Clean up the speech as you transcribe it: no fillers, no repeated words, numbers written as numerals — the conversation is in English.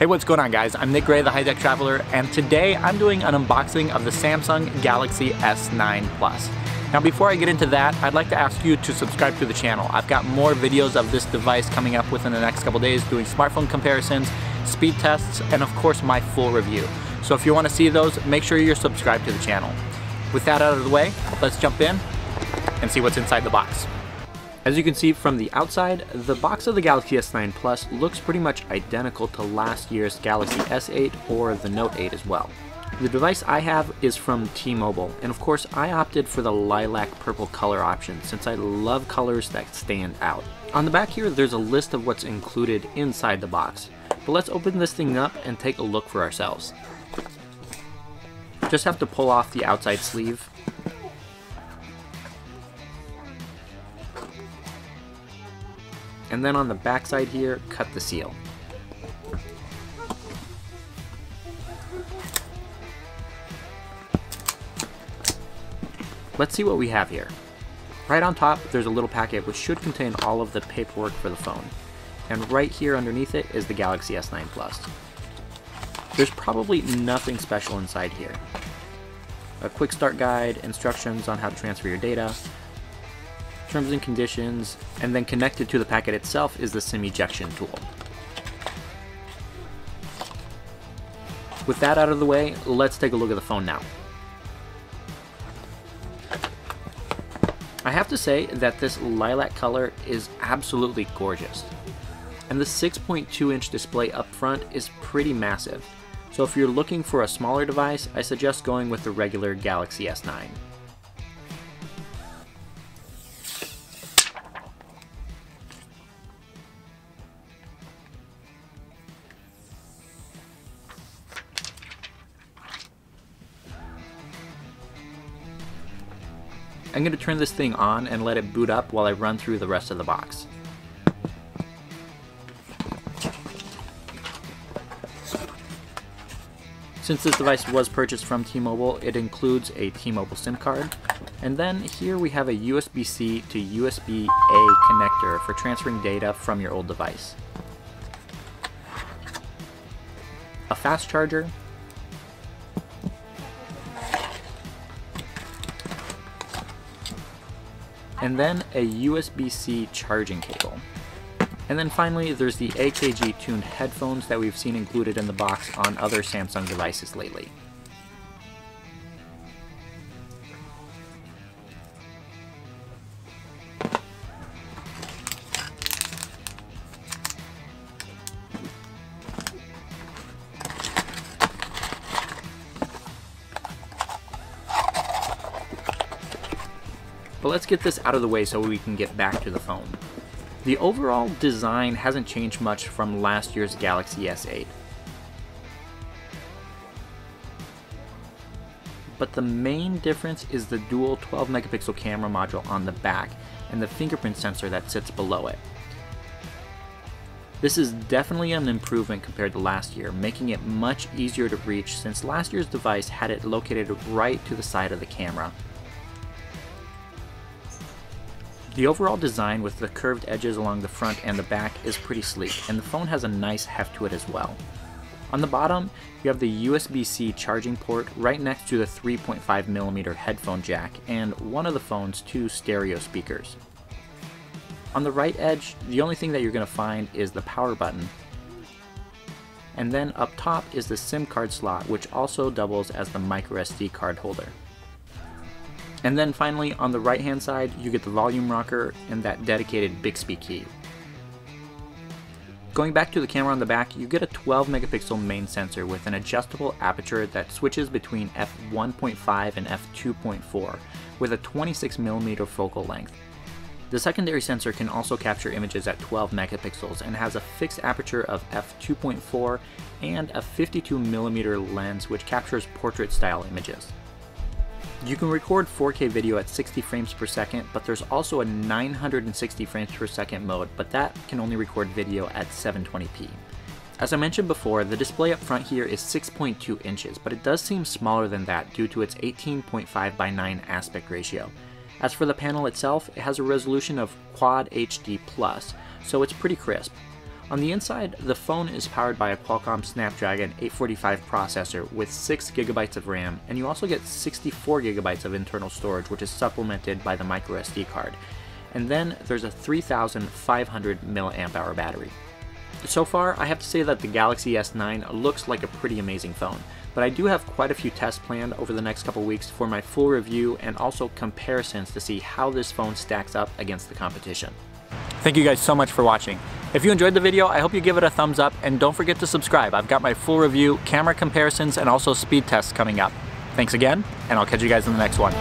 Hey, what's going on, guys? I'm Nick Gray, the High Tech Traveler, and today I'm doing an unboxing of the Samsung Galaxy S9 Plus. Now, before I get into that, I'd like to ask you to subscribe to the channel. I've got more videos of this device coming up within the next couple days, doing smartphone comparisons, speed tests, and of course my full review. So if you want to see those, make sure you're subscribed to the channel. With that out of the way, let's jump in and see what's inside the box. As you can see from the outside, the box of the Galaxy S9 Plus looks pretty much identical to last year's Galaxy S8 or the Note 8 as well. The device I have is from T-Mobile, and of course I opted for the lilac purple color option since I love colors that stand out. On the back here, there's a list of what's included inside the box, but let's open this thing up and take a look for ourselves. Just have to pull off the outside sleeve. And then on the back side here, cut the seal. Let's see what we have here. Right on top, there's a little packet which should contain all of the paperwork for the phone. And right here underneath it is the Galaxy S9 Plus. There's probably nothing special inside here. A quick start guide, instructions on how to transfer your data, terms and conditions, and then connected to the packet itself is the SIM ejection tool. With that out of the way, let's take a look at the phone now. I have to say that this lilac color is absolutely gorgeous. And the 6.2-inch display up front is pretty massive. So if you're looking for a smaller device, I suggest going with the regular Galaxy S9. I'm going to turn this thing on and let it boot up while I run through the rest of the box. Since this device was purchased from T-Mobile, it includes a T-Mobile SIM card. And then here we have a USB-C to USB-A connector for transferring data from your old device. A fast charger, and then a USB-C charging cable. And then finally, there's the AKG tuned headphones that we've seen included in the box on other Samsung devices lately. But let's get this out of the way so we can get back to the phone. The overall design hasn't changed much from last year's Galaxy S8. But the main difference is the dual 12 megapixel camera module on the back and the fingerprint sensor that sits below it. This is definitely an improvement compared to last year, making it much easier to reach since last year's device had it located right to the side of the camera. The overall design with the curved edges along the front and the back is pretty sleek, and the phone has a nice heft to it as well. On the bottom, you have the USB-C charging port right next to the 3.5mm headphone jack and one of the phone's two stereo speakers. On the right edge, the only thing that you're going to find is the power button. And then up top is the SIM card slot, which also doubles as the microSD card holder. And then finally, on the right hand side, you get the volume rocker and that dedicated Bixby key. Going back to the camera on the back, you get a 12 megapixel main sensor with an adjustable aperture that switches between f1.5 and f2.4 with a 26mm focal length. The secondary sensor can also capture images at 12 megapixels and has a fixed aperture of f2.4 and a 52mm lens which captures portrait style images. You can record 4K video at 60 frames per second, but there's also a 960 frames per second mode, but that can only record video at 720p. As I mentioned before, the display up front here is 6.2 inches, but it does seem smaller than that due to its 18.5:9 aspect ratio. As for the panel itself, it has a resolution of Quad HD+, so it's pretty crisp. On the inside, the phone is powered by a Qualcomm Snapdragon 845 processor with 6 GB of RAM, and you also get 64 GB of internal storage, which is supplemented by the microSD card. And then there's a 3,500 mAh battery. So far, I have to say that the Galaxy S9 looks like a pretty amazing phone, but I do have quite a few tests planned over the next couple weeks for my full review and also comparisons to see how this phone stacks up against the competition. Thank you guys so much for watching. If you enjoyed the video, I hope you give it a thumbs up, and don't forget to subscribe. I've got my full review, camera comparisons, and also speed tests coming up. Thanks again, and I'll catch you guys in the next one.